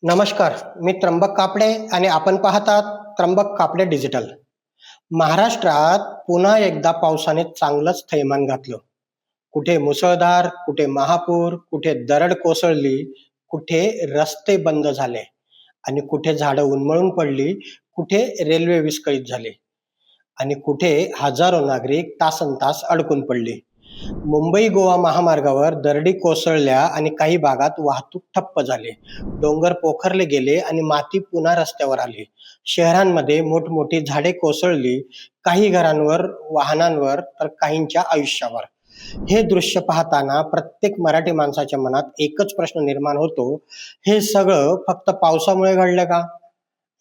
नमस्कार, मी त्र्यंबक कापडे आणि आपण पाहतात त्र्यंबक कापडे डिजिटल. महाराष्ट्रात पुन्हा एकदा पावसाने चांगलंच थैमान घातलं. कुठे मुसळधार, कुठे महापूर, कुठे दरड कोसळली, कुठे रस्ते बंद झाले आणि कुठे झाडं उन्मळून पडली, कुठे रेल्वे विस्कळीत झाली आणि कुठे हजारो नागरिक तासनतास अडकून पडले. मुंबई गोवा महामार्गावर दरडी कोसळल्या आणि काही भागात वाहतूक ठप्प झाली. डोंगर पोखरले गेले आणि माती पुन्हा रस्त्यावर आली. शहरांमध्ये मोठमोठी झाडे कोसळली, काही घरांवर, वाहनांवर तर काहींच्या आयुष्यावर. हे दृश्य पाहताना प्रत्येक मराठी माणसाच्या मनात एकच प्रश्न निर्माण होतो, हे सगळं फक्त पावसामुळे घडलं का?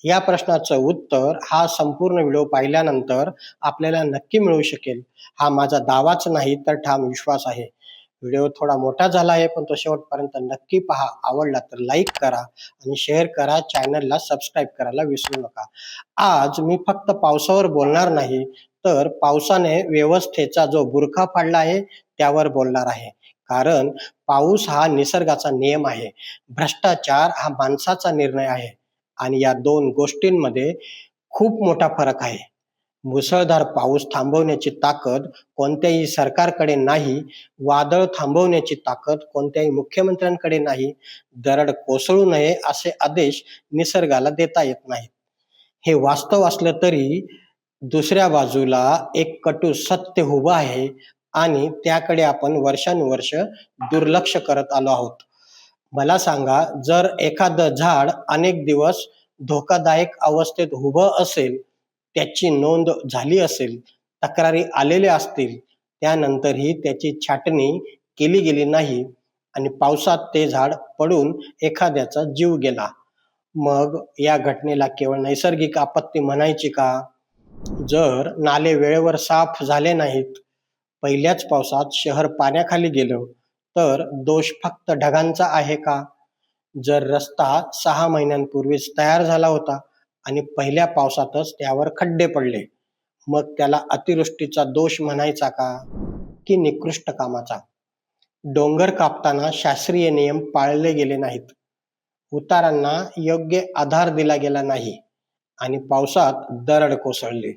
या प्रश्नाचं उत्तर हा संपूर्ण व्हिडिओ पाहिल्यानंतर आपल्याला नक्की मिळू शकेल. हा माझा दावाच नाही तर ठाम विश्वास आहे. व्हिडिओ थोडा मोठा झाला आहे, पण तो शेवटपर्यंत नक्की पहा. आवडला तर लाईक करा आणि शेअर करा. चॅनलला सबस्क्राईब करायला विसरू नका. आज मी फक्त पावसावर बोलणार नाही, तर पावसाने व्यवस्थेचा जो बुरखा पाडला आहे त्यावर बोलणार आहे. कारण पाऊस हा निसर्गाचा नियम आहे, भ्रष्टाचार हा माणसाचा निर्णय आहे आणि या दोन गोष्टींमध्ये खूप मोठा फरक आहे. मुसळधार पाऊस थांबवण्याची ताकद कोणत्याही सरकारकडे नाही, वादळ थांबवण्याची ताकद कोणत्याही मुख्यमंत्र्यांकडे नाही, दरड कोसळू नये असे आदेश निसर्गाला देता येत नाहीत. हे वास्तव असलं तरी दुसऱ्या बाजूला एक कटू सत्य उभं आहे आणि त्याकडे आपण वर्षानुवर्ष दुर्लक्ष करत आलो आहोत. मला सांगा, जर एखादं झाड अनेक दिवस धोकादायक अवस्थेत उभं असेल, त्याची नोंद झाली असेल, तक्रारी आलेल्या असतील, त्यानंतरही त्याची छाटणी केली गेली नाही आणि पावसात ते झाड पडून एखाद्याचा जीव गेला, मग या घटनेला केवळ नैसर्गिक आपत्ती म्हणायची का? जर नाले वेळेवर साफ झाले नाहीत, पहिल्याच पावसात शहर पाण्याखाली गेलं, तर दोष फक्त ढगांचा आहे का? जर रस्ता 6 महिन्यांपूर्वीच तयार झाला होता आणि पहिल्या पावसातच त्यावर खड्डे पडले, मग त्याला अतिवृष्टीचा दोष म्हणायचा का, की निकृष्ट कामाचा? डोंगर कापताना शास्त्रीय नियम पाळले गेले नाहीत, उतारांना योग्य आधार दिला गेला नाही आणि पावसात दरड कोसळली.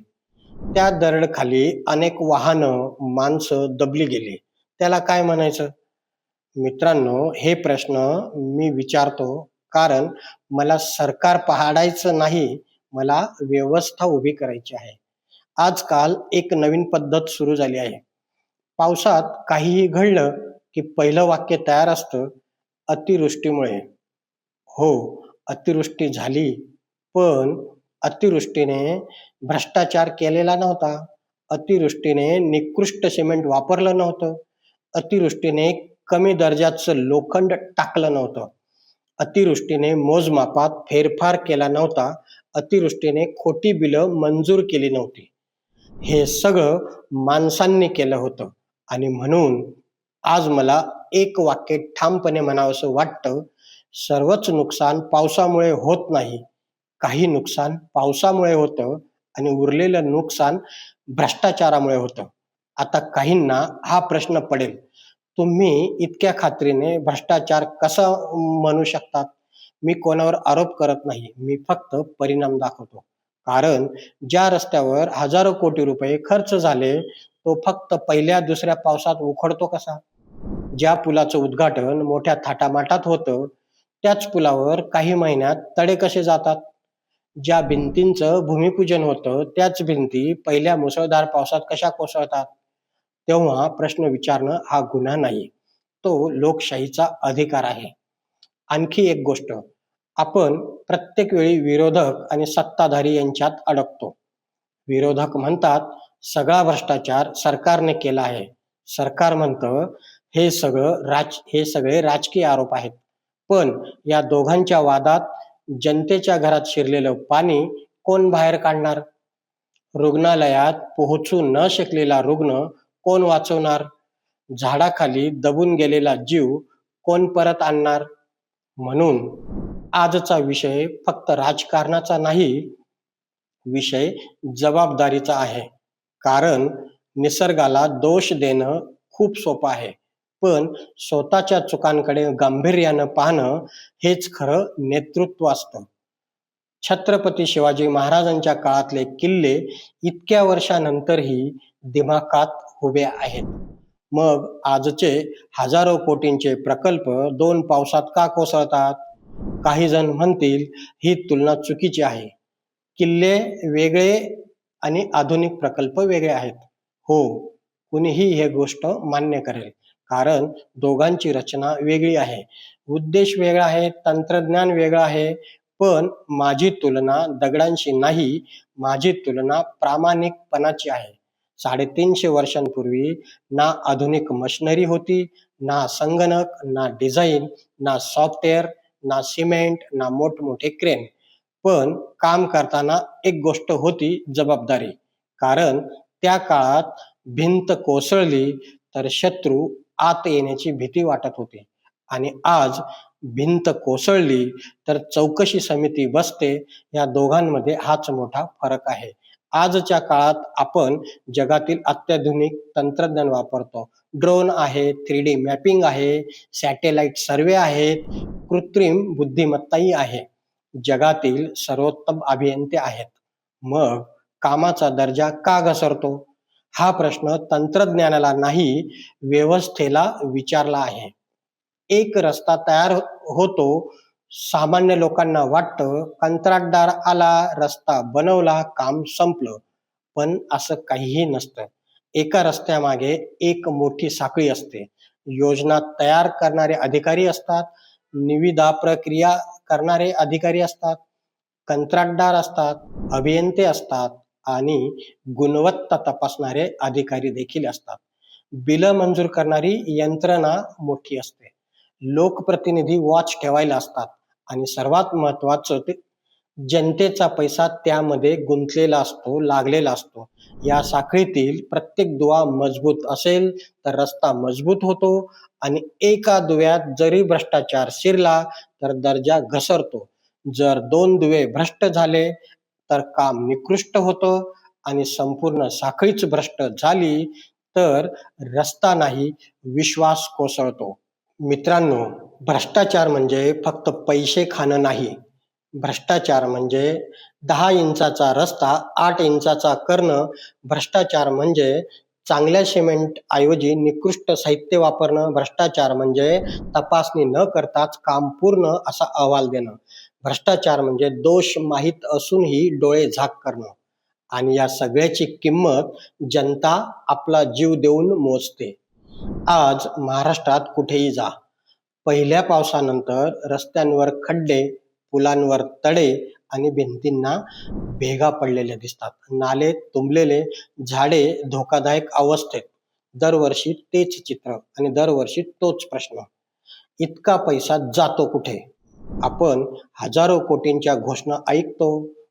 त्या दरडखाली अनेक वाहनं, माणसं दबली गेली. त्याला काय म्हणायचं? मित्रांनो, हे प्रश्न मी विचारतो कारण मला सरकार पाडायचं नाही, मला व्यवस्था उभी करायची आहे. आजकाल एक नवीन पद्धत सुरू झाली आहे. पावसात काहीही घडलं की पहिलं वाक्य तयार असतं, अतिवृष्टीमुळे. हो, अतिवृष्टी झाली, पण अतिवृष्टीने भ्रष्टाचार केलेला नव्हता. अतिवृष्टीने निकृष्ट सिमेंट वापरलं नव्हतं. अतिवृष्टीने कमी दर्जाचं लोखंड टाकलं नव्हतं. अतिवृष्टीने मोजमापात फेरफार केला नव्हता. अतिवृष्टीने खोटी बिलं मंजूर केली नव्हती. हे सगळं माणसांनी केलं होतं आणि म्हणून आज मला एक वाक्य ठामपणे म्हणावंसं वाटतं, सर्वच नुकसान पावसामुळे होत नाही. काही नुकसान पावसामुळे होतं आणि उरलेलं नुकसान भ्रष्टाचारामुळे होतं. आता काहींना हा प्रश्न पडेल, तुम्ही इतक्या खात्रीने भ्रष्टाचार कसा म्हणू शकतात? मी कोणावर आरोप करत नाही, मी फक्त परिणाम दाखवतो. कारण ज्या रस्त्यावर हजारो कोटी रुपये खर्च झाले, तो फक्त पहिल्या दुसऱ्या पावसात उखडतो कसा? ज्या पुलाचं उद्घाटन मोठ्या थाटामाटात होतं, त्याच पुलावर काही महिन्यात तडे कसे जातात? ज्या भिंतींचं भूमिपूजन होतं, त्याच भिंती पहिल्या मुसळधार पावसात कशा कोसळतात? तेव्हा प्रश्न विचारणं हा गुन्हा नाही, तो लोकशाहीचा अधिकार आहे. आणखी एक गोष्ट, आपण प्रत्येक वेळी विरोधक आणि सत्ताधारी यांच्यात अडकतो. विरोधक म्हणतात, सगळा भ्रष्टाचार सरकारने केला आहे. सरकार म्हणतं, हे सगळे राजकीय आरोप आहेत. पण या दोघांच्या वादात जनतेच्या घरात शिरलेलं पाणी कोण बाहेर काढणार? रुग्णालयात पोहोचू न शकलेला रुग्ण कोण वाचवणार? झाडाखाली दबून गेलेला जीव कोण परत आणणार? म्हणून आजचा विषय फक्त राजकारणाचा नाही, विषय जबाबदारीचा आहे. कारण निसर्गाला दोष देणं खूप सोपं आहे, पण स्वतःच्या चुकांकडे गांभीर्यानं पाहणं हेच खरं नेतृत्व असतं. छत्रपती शिवाजी महाराजांच्या काळातले किल्ले इतक्या वर्षानंतरही दिमाखात उभे आहेत. मग आजचे हजारो कोटींचे प्रकल्प 2 पावसात का कोसळतात? काही जण म्हणतील ही तुलना चुकीची आहे. किल्ले वेगळे आणि आधुनिक प्रकल्प वेगळे आहेत. हो, कुणीही हे गोष्ट मान्य करेल. कारण दोघांची रचना वेगळी आहे. उद्देश वेगळा आहे, तंत्रज्ञान वेगळं आहे. पण माझी तुलना दगडांशी नाही, माझी तुलना प्रामाणिकपणाची आहे. 350 वर्षांपूर्वी ना आधुनिक मशिनरी होती, ना संगणक, ना डिझाईन, ना सॉफ्टवेअर, ना सिमेंट, ना मोठमोठे क्रेन. पण काम करताना एक गोष्ट होती, जबाबदारी. कारण त्या काळात भिंत कोसळली तर शत्रू आत येण्याची भीती वाटत होती. आणि आज भिंत कोसळली तर चौकशी समिती बसते. या दोघांमध्ये हाच मोठा फरक आहे. आजच्या काळात आपण जगातील अत्याधुनिक तंत्रज्ञान वापरतो. ड्रोन आहे, 3D मॅपिंग आहे, सॅटेलाइट सर्वे आहेत, कृत्रिम बुद्धिमत्ताही आहे. जगातील सर्वोत्तम अभियंते आहेत. मग कामाचा दर्जा का घसरतो? हा प्रश्न तंत्रज्ञानाला नाही, व्यवस्थेला विचारला आहे. एक रस्ता तयार होतो, सामान्य लोकांना वाटतं कंत्राटदार आला, रस्ता बनवला, काम संपलं. पण असं काहीही नसतं. एका रस्त्यामागे एक मोठी साखळी असते. योजना तयार करणारे अधिकारी असतात, निविदा प्रक्रिया करणारे अधिकारी असतात, कंत्राटदार असतात, अभियंते असतात आणि गुणवत्ता तपासणारे अधिकारी देखील असतात. बिलं मंजूर करणारी यंत्रणा मोठी असते. लोकप्रतिनिधी वॉच ठेवायला असतात आणि सर्वात महत्वाचं ते जनतेचा पैसा त्यामध्ये गुंतलेला असतो, लागलेला असतो. या साखळीतील प्रत्येक दुवा मजबूत असेल तर रस्ता मजबूत होतो आणि एका दुव्यात जरी भ्रष्टाचार शिरला तर दर्जा घसरतो. जर 2 दुवे भ्रष्ट झाले तर काम निकृष्ट होतं आणि संपूर्ण साखळीच भ्रष्ट झाली तर रस्ता नाही, विश्वास कोसळतो. मित्रांनो, भ्रष्टाचार म्हणजे फक्त पैसे खाणं नाही. भ्रष्टाचार म्हणजे 10 इंचाचा रस्ता 8 इंचाचा करणं. भ्रष्टाचार म्हणजे चांगल्या सिमेंट ऐवजी निकृष्ट साहित्य वापरणं. भ्रष्टाचार म्हणजे तपासणी न करताच काम पूर्ण असा अहवाल देणं. भ्रष्टाचार म्हणजे दोष माहीत असूनही डोळे झाक करणं. आणि या सगळ्याची किंमत जनता आपला जीव देऊन मोजते. आज महाराष्ट्रात कुठेही जा, पहिल्या पावसानंतर रस्त्यांवर खड्डे, पुलांवर तडे आणि भिंतींना भेगा पडलेल्या दिसतात. नाले तुंबलेले, झाडे धोकादायक अवस्थेत. दरवर्षी तेच चित्र आणि दरवर्षी तोच प्रश्न. इतका पैसा जातो कुठे? आपण हजारो कोटींच्या घोषणा ऐकतो,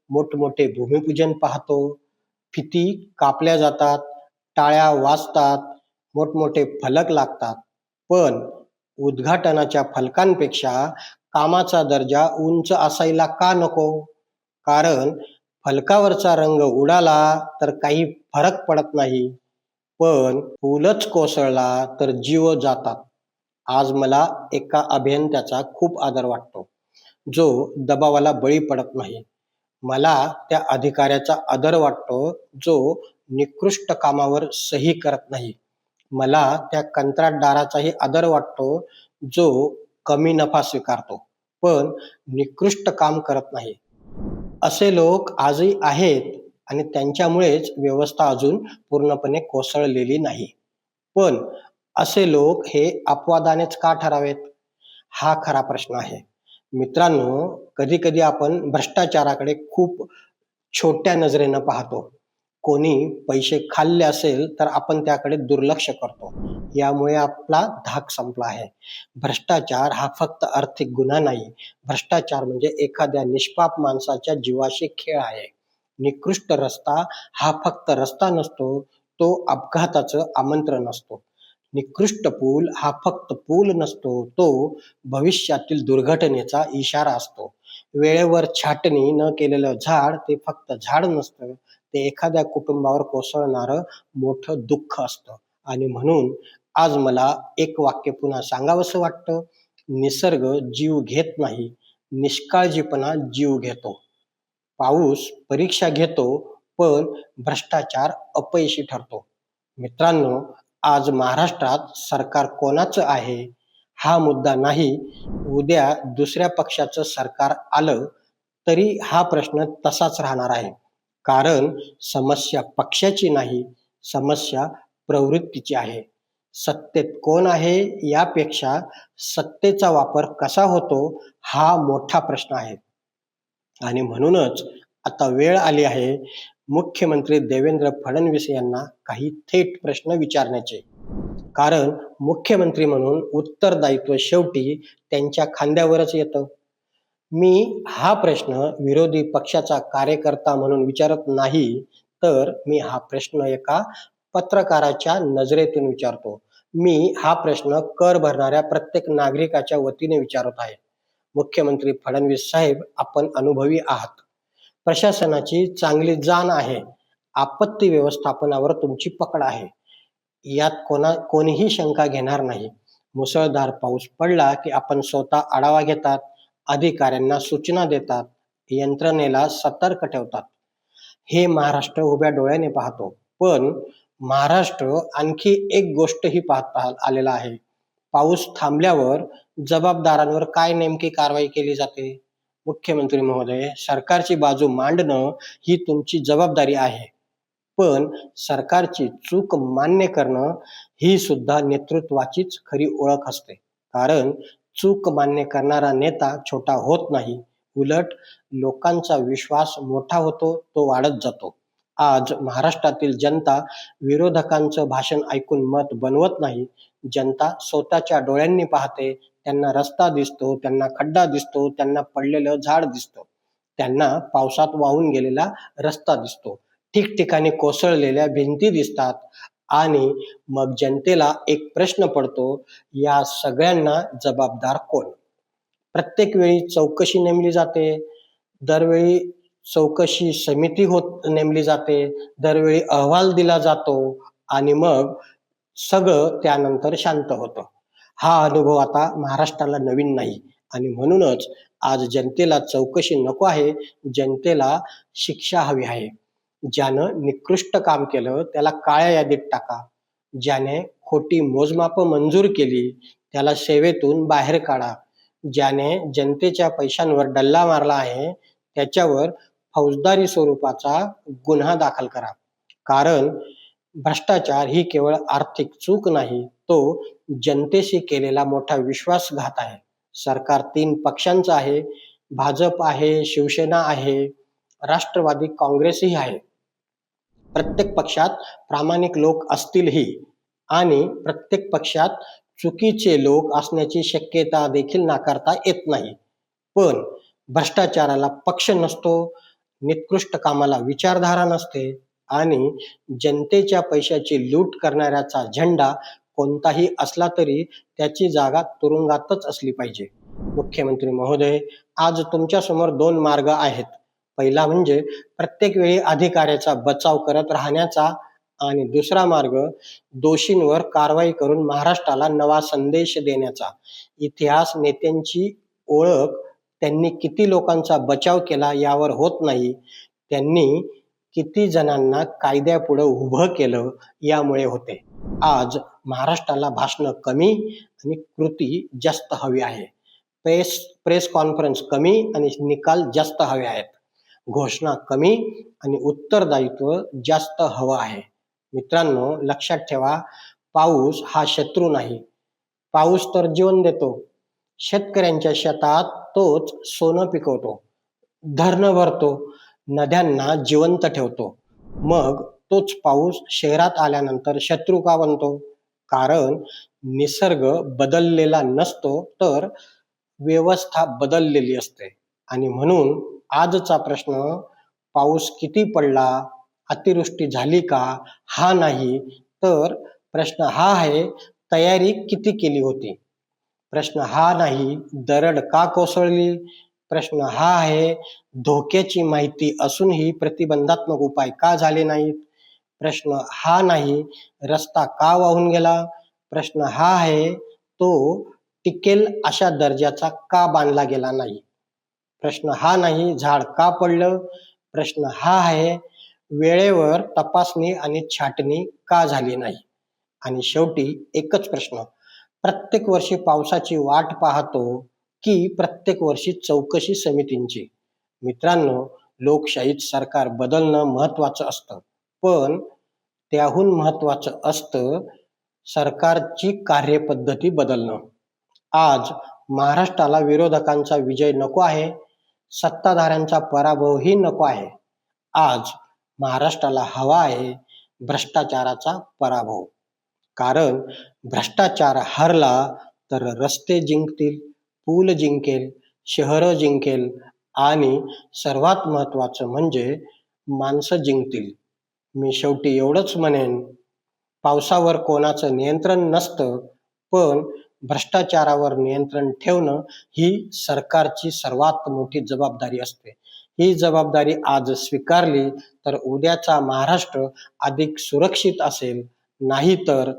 मोठमोठे भूमिपूजन पाहतो, फिती कापल्या जातात, टाळ्या वाजतात, मोठमोठे फलक लागतात. पण उद्घाटनाच्या फलकांपेक्षा कामाचा दर्जा उंच असायला का नको? कारण फलकावरचा रंग उडाला तर काही फरक पडत नाही, पण पूलच कोसळला तर जीव जातात. आज मला एका अभियंत्याचा खूप आदर वाटतो, जो दबावाला बळी पडत नाही. मला त्या अधिकाऱ्याचा आदर वाटतो, जो निकृष्ट कामावर सही करत नाही. मला त्या कंत्राटदाराचाही आदर वाटतो, जो कमी नफा स्वीकारतो, पण निकृष्ट काम करत नाही. असे लोक आजही आहेत आणि त्यांच्यामुळेच व्यवस्था अजून पूर्णपणे कोसळलेली नाही. पण असे लोक हे अपवादानेच का ठरावेत? हा खरा प्रश्न आहे. मित्रांनो, कधी-कधी आपण भ्रष्टाचाराकडे खूप छोट्या नजरेनं पाहतो. कोणी पैसे खाल्ले असेल तर आपण त्याकडे दुर्लक्ष करतो. यामुळे आपला धाक संपला आहे. भ्रष्टाचार हा फक्त आर्थिक गुन्हा नाही. भ्रष्टाचार म्हणजे एखाद्या निष्पाप माणसाच्या जीवाशी खेळ आहे. निकृष्ट रस्ता हा फक्त रस्ता नसतो, तो अपघाताचं आमंत्रण असतो. निकृष्ट पूल हा फक्त पूल नसतो, तो भविष्यातील दुर्घटनेचा इशारा असतो. वेळेवर छाटणी न केलेलं झाड ते फक्त झाड नसतं, ते एखाद्या कुटुंबावर कोसळणारं मोठं दुःख असतं. आणि म्हणून आज मला एक वाक्य पुन्हा सांगावंसं वाटतं. निसर्ग जीव घेत नाही, निष्काळजीपणा जीव घेतो. पाऊस परीक्षा घेतो, पण भ्रष्टाचार अपयशी ठरतो. मित्रांनो, आज महाराष्ट्रात सरकार कोणाचं आहे हा मुद्दा नाही. उद्या दुसऱ्या पक्षाचं सरकार आलं तरी हा प्रश्न तसाच राहणार आहे. कारण समस्या पक्षाची नाही, समस्या प्रवृत्तीची आहे. सत्तेत कोण आहे यापेक्षा सत्तेचा वापर कसा होतो हा मोठा प्रश्न आहे. आणि म्हणूनच आता वेळ आली आहे मुख्यमंत्री देवेंद्र फडणवीस यांना काही थेट प्रश्न विचारण्याचे. कारण मुख्यमंत्री म्हणून उत्तरदायित्व शेवटी त्यांच्या खांद्यावरच येतं. मी हा प्रश्न विरोधी पक्षाचा कार्यकर्ता म्हणून विचारत नाही, तर मी हा प्रश्न एका पत्रकाराच्या नजरेतून विचारतो. मी हा प्रश्न कर भरणाऱ्या प्रत्येक नागरिकाच्या वतीने विचारत आहे. मुख्यमंत्री फडणवीस साहेब, आपण अनुभवी आहात. प्रशासनाची चांगली जाण आहे. आपत्ती व्यवस्थापनावर तुमची पकड आहे. यात कोणीही शंका घेणार नाही. मुसळधार पाऊस पडला की आपण स्वतः आढावा घेतात, अधिकाऱ्यांना सूचना देतात, यंत्रणेला सतर्क ठेवतात. हे महाराष्ट्र उभ्या डोळ्याने पाहतो. पण महाराष्ट्र आणखी एक गोष्टही पाहता आलेला आहे. पाऊस थांबल्यावर जबाबदारांवर काय नेमकी कारवाई केली जाते? मुख्यमंत्री महोदय, सरकारची बाजू मांडणं ही तुमची जबाबदारी आहे. पण सरकारची चूक मान्य करणं ही सुद्धा नेतृत्वाचीच खरी ओळख असते. कारण चूक मान्य करणारा नेता छोटा होत नाही, उलट लोकांचा विश्वास मोठा होतो, तो वाढत जातो. आज महाराष्ट्रातील जनता विरोधकांचं भाषण ऐकून मत बनवत नाही. जनता स्वतःच्या डोळ्यांनी पाहते. त्यांना रस्ता दिसतो, त्यांना खड्डा दिसतो, त्यांना पडलेलं झाड दिसतं, त्यांना पावसात वाहून गेलेला रस्ता दिसतो, ठिकठिकाणी कोसळलेल्या भिंती दिसतात. आणि मग जनतेला एक प्रश्न पडतो, या सगळ्यांना जबाबदार कोण? प्रत्येक वेळी चौकशी नेमली जाते, दरवेळी चौकशी समिती नेमली जाते, दरवेळी अहवाल दिला जातो आणि मग सगळं त्यानंतर शांत होतं. हा अनुभव आता महाराष्ट्राला नवीन नाही. आणि म्हणूनच आज जनतेला चौकशी नको आहे, जनतेला शिक्षा हवी आहे. ज्यानं निकृष्ट काम केलं त्याला काळ्या यादीत टाका. ज्याने खोटी मोजमापं मंजूर केली त्याला सेवेतून बाहेर काढा. ज्याने जनतेच्या पैशांवर डल्ला मारला आहे त्याच्यावर फौजदारी स्वरूपाचा गुन्हा दाखल करा. कारण भ्रष्टाचार ही केवळ आर्थिक चूक नाही, तो जनतेशी केलेला मोठा विश्वासघात आहे. सरकार 3 पक्षांचं आहे. भाजप आहे, शिवसेना आहे, राष्ट्रवादी काँग्रेसही आहे. प्रत्येक पक्षात प्रामाणिक लोक असतीलही आणि प्रत्येक पक्षात चुकीचे लोक असण्याची शक्यता देखील नाकारता येत नाही. पण भ्रष्टाचाराला पक्ष नसतो, निकृष्ट कामाला विचारधारा नसते आणि जनतेच्या पैशाची लूट करणाऱ्याचा झेंडा कोणताही असला तरी त्याची जागा तुरुंगातच असली पाहिजे. मुख्यमंत्री महोदय, आज तुमच्यासमोर 2 मार्ग आहेत. पहिला म्हणजे प्रत्येक वेळी अधिकाऱ्याचा बचाव करत राहण्याचा आणि दुसरा मार्ग दोषींवर कारवाई करून महाराष्ट्राला नवा संदेश देण्याचा. इतिहास नेत्यांची ओळख त्यांनी किती लोकांचा बचाव केला यावर होत नाही, त्यांनी किती जणांना कायद्यापुढं उभं केलं यामुळे होते. आज महाराष्ट्राला भाषणं कमी आणि कृती जास्त हवी आहे. प्रेस कॉन्फरन्स कमी आणि निकाल जास्त हवे आहेत. घोषणा कमी आणि उत्तरदायित्व जास्त हवं आहे. मित्रांनो, लक्षात ठेवा, पाऊस हा शत्रू नाही. पाऊस तर जीवन देतो. शेतकऱ्यांच्या शेतात तोच सोनं पिकवतो, धरणं भरतो, नद्यांना जिवंत ठेवतो. मग तोच पाऊस शहरात आल्यानंतर शत्रू का बनतो? कारण निसर्ग बदललेला नसतो, तर व्यवस्था बदललेली असते. आणि म्हणून आजचा प्रश्न पाऊस किती पडला, अतिवृष्टी झाली का हा नाही, तर प्रश्न हा आहे तयारी किती केली होती. प्रश्न हा नाही दरड का कोसळली. प्रश्न हा आहे धोक्याची माहिती असूनही प्रतिबंधात्मक उपाय का झाले नाहीत. प्रश्न हा नाही रस्ता का वाहून गेला. प्रश्न हा आहे, तो टिकेल अशा दर्जाचा का बांधला गेला नाही? प्रश्न हा नाही, झाड का पडलं? प्रश्न हा आहे, वेळेवर तपासणी आणि छाटणी का झाली नाही? आणि शेवटी एकच प्रश्न, प्रत्येक वर्षी पावसाची वाट पाहतो की प्रत्येक वर्षी चौकशी समितींची? मित्रांनो, लोकशाहीत सरकार बदलणं महत्वाचं असतं, पण त्याहून महत्वाचं असतं सरकारची कार्यपद्धती बदलणं. आज महाराष्ट्राला विरोधकांचा विजय नको आहे, सत्ताधाऱ्यांचा पराभवही नको आहे. आज महाराष्ट्राला हवा आहे भ्रष्टाचाराचा पराभव. कारण भ्रष्टाचार हरला तर रस्ते जिंकतील, पूल जिंकेल, शहरं जिंकेल आणि सर्वात महत्वाचं म्हणजे माणसं जिंकतील. मी शेवटी एवढंच म्हणेन, पावसावर कोणाचं नियंत्रण नसतं, पण भ्रष्टाचारावर नियंत्रण ठेवणं ही सरकारची सर्वात मोठी जबाबदारी असते. ही जबाबदारी आज स्वीकारली तर उद्याचा महाराष्ट्र अधिक सुरक्षित असेल, नाहीतर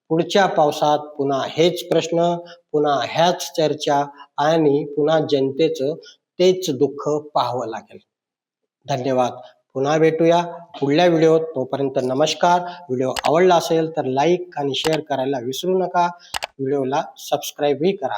पुढच्या पावसात पुन्हा हेच प्रश्न, पुन्हा ह्याच चर्चा आणि पुन्हा जनतेचं तेच दुःख पाहावं लागेल. धन्यवाद. पुन्हा भेटूया पुढल्या व्हिडिओत. तोपर्यंत नमस्कार. व्हिडिओ आवडला असेल तर लाईक आणि शेअर करायला विसरू नका. व्हिडिओला सबस्क्राईबही करा.